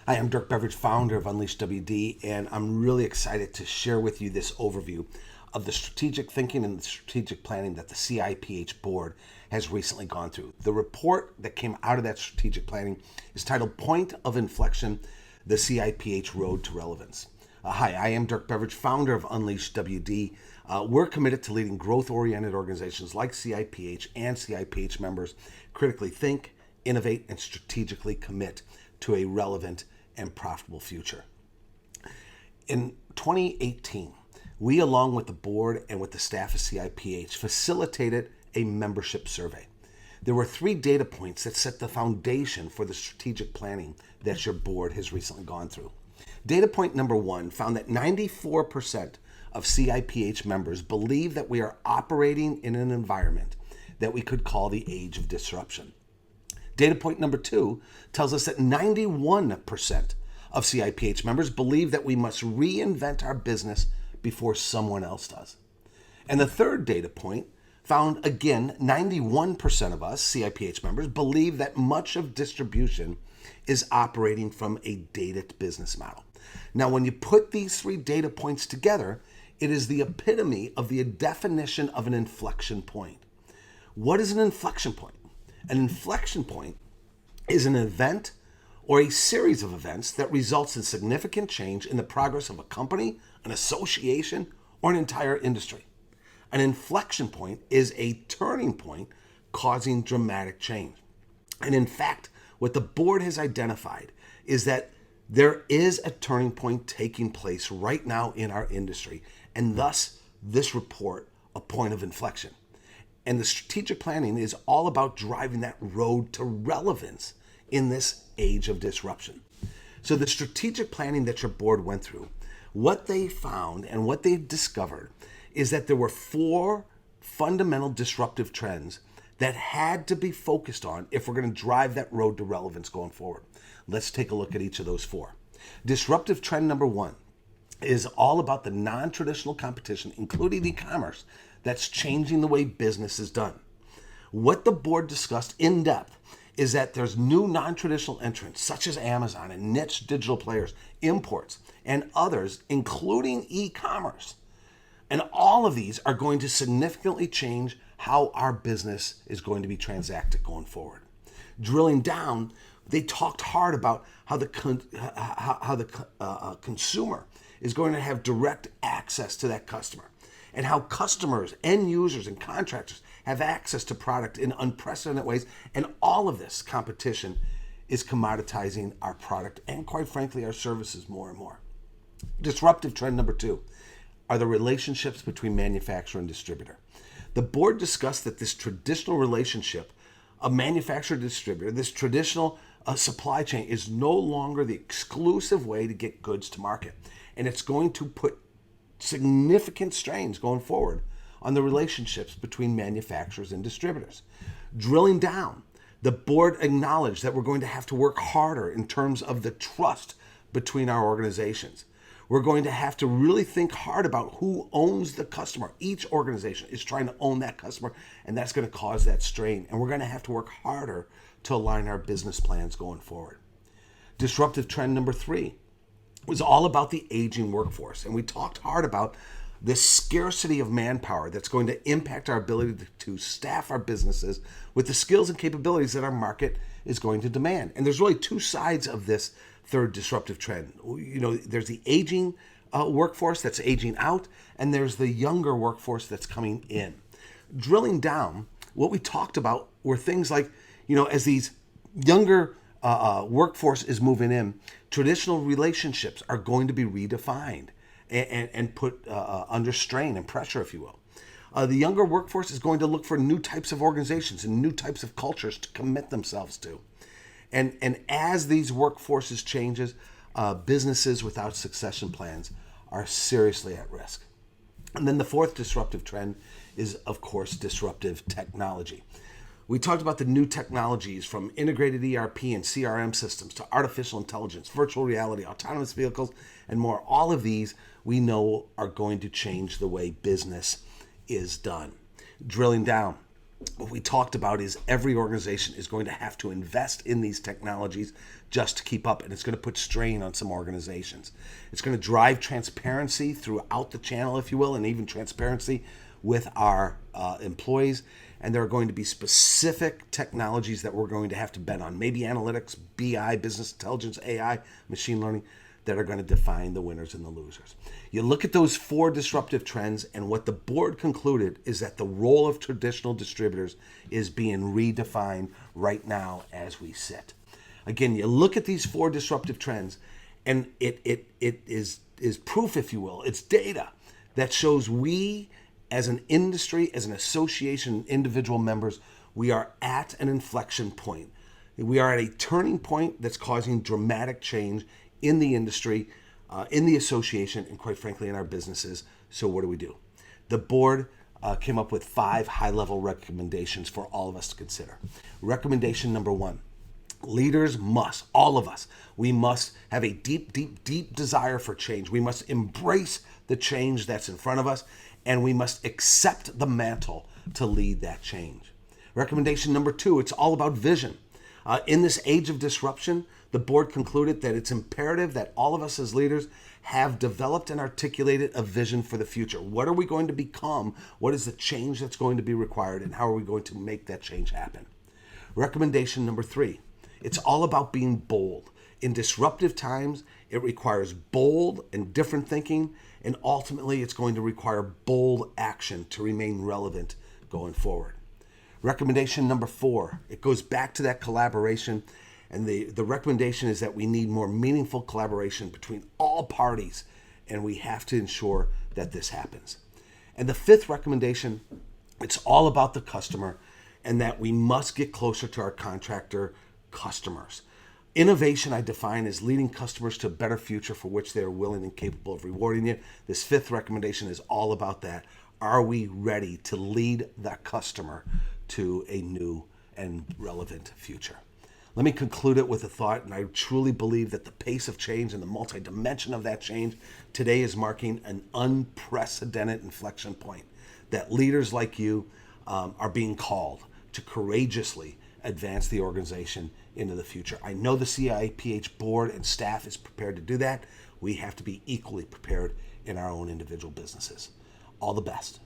Hi, I'm Dirk Beveridge, founder of Unleash WD, and I'm really excited to share with you this overview of the strategic thinking and the strategic planning that the CIPH board has recently gone through. The report that came out of that strategic planning is titled Point of Inflection, the CIPH Road to Relevance. Hi, I am Dirk Beveridge, founder of Unleash WD. We're committed to leading growth-oriented organizations like CIPH and CIPH members critically think, innovate, and strategically commit to a relevant and profitable future. In 2018, we, along with the board and with the staff of CIPH, facilitated a membership survey. There were 3 data points that set the foundation for the strategic planning that your board has recently gone through. Data point number 1 found that 94% of CIPH members believe that we are operating in an environment that we could call the age of disruption. Data point number 2 tells us that 91% of CIPH members believe that we must reinvent our business before someone else does. And the third data point found, again, 91% of us, CIPH members, believe that much of distribution is operating from a dated business model. Now, when you put these 3 data points together, it is the epitome of the definition of an inflection point. What is an inflection point? An inflection point is an event or a series of events that results in significant change in the progress of a company, an association, or an entire industry. An inflection point is a turning point causing dramatic change. And in fact, what the board has identified is that there is a turning point taking place right now in our industry, and thus this report, a point of inflection. And the strategic planning is all about driving that road to relevance in this age of disruption. So the strategic planning that your board went through, what they found and what they discovered is that there were 4 fundamental disruptive trends that had to be focused on if we're going to drive that road to relevance going forward. Let's take a look at each of those 4. Disruptive trend number 1 is all about the non-traditional competition, including e-commerce, that's changing the way business is done. What the board discussed in depth is that there's new non-traditional entrants such as Amazon and niche digital players, imports, and others, including e-commerce. And all of these are going to significantly change how our business is going to be transacted going forward. Drilling down, they talked hard about how the consumer is going to have direct access to that customer, and how customers, end users, and contractors have access to product in unprecedented ways. And all of this competition is commoditizing our product and, quite frankly, our services more and more. Disruptive trend number 2 are the relationships between manufacturer and distributor. The board discussed that this traditional relationship of manufacturer-distributor, this traditional supply chain, is no longer the exclusive way to get goods to market. And it's going to put significant strains going forward on the relationships between manufacturers and distributors. Drilling down, the board acknowledged that we're going to have to work harder in terms of the trust between our organizations. We're going to have to really think hard about who owns the customer. Each organization is trying to own that customer, and that's going to cause that strain. And we're going to have to work harder to align our business plans going forward. Disruptive trend number 3 was all about the aging workforce. And we talked hard about this scarcity of manpower that's going to impact our ability to staff our businesses with the skills and capabilities that our market is going to demand. And there's really 2 sides of this third disruptive trend. There's the aging workforce that's aging out, and there's the younger workforce that's coming in. Drilling down, what we talked about were things like, as these younger workforce is moving in, traditional relationships are going to be redefined and put under strain and pressure, if you will. The younger workforce is going to look for new types of organizations and new types of cultures to commit themselves to. And as these workforces changes, businesses without succession plans are seriously at risk. And then the 4th disruptive trend is, of course, disruptive technology. We talked about the new technologies from integrated ERP and CRM systems to artificial intelligence, virtual reality, autonomous vehicles, and more. All of these we know are going to change the way business is done. Drilling down, what we talked about is every organization is going to have to invest in these technologies just to keep up, and it's going to put strain on some organizations. It's going to drive transparency throughout the channel, if you will, and even transparency with our employees. And there are going to be specific technologies that we're going to have to bet on, maybe analytics, BI, business intelligence, AI, machine learning, that are going to define the winners and the losers. You look at those 4 disruptive trends, and what the board concluded is that the role of traditional distributors is being redefined right now as we sit. Again, you look at these 4 disruptive trends, and it is proof, if you will, it's data that shows we as an industry, as an association, individual members, we are at an inflection point. We are at a turning point that's causing dramatic change in the industry, in the association, and quite frankly, in our businesses. So what do? The board came up with 5 high-level recommendations for all of us to consider. Recommendation number 1, leaders must, all of us, we must have a deep, deep, deep desire for change. We must embrace the change that's in front of us, and we must accept the mantle to lead that change. Recommendation number 2, it's all about vision. In this age of disruption, the board concluded that it's imperative that all of us as leaders have developed and articulated a vision for the future. What are we going to become? What is the change that's going to be required? And how are we going to make that change happen? Recommendation number 3, it's all about being bold. In disruptive times, it requires bold and different thinking, and ultimately it's going to require bold action to remain relevant going forward. Recommendation number 4, it goes back to that collaboration, and the recommendation is that we need more meaningful collaboration between all parties, and we have to ensure that this happens. And the 5th recommendation, it's all about the customer, and that we must get closer to our contractor customers. Innovation I define as leading customers to a better future for which they are willing and capable of rewarding you. This 5th recommendation is all about that. Are we ready to lead the customer to a new and relevant future? Let me conclude it with a thought, and I truly believe that the pace of change and the multi-dimension of that change today is marking an unprecedented inflection point, that leaders like you are being called to courageously advance the organization into the future. I know the CIPH board and staff is prepared to do that. We have to be equally prepared in our own individual businesses. All the best.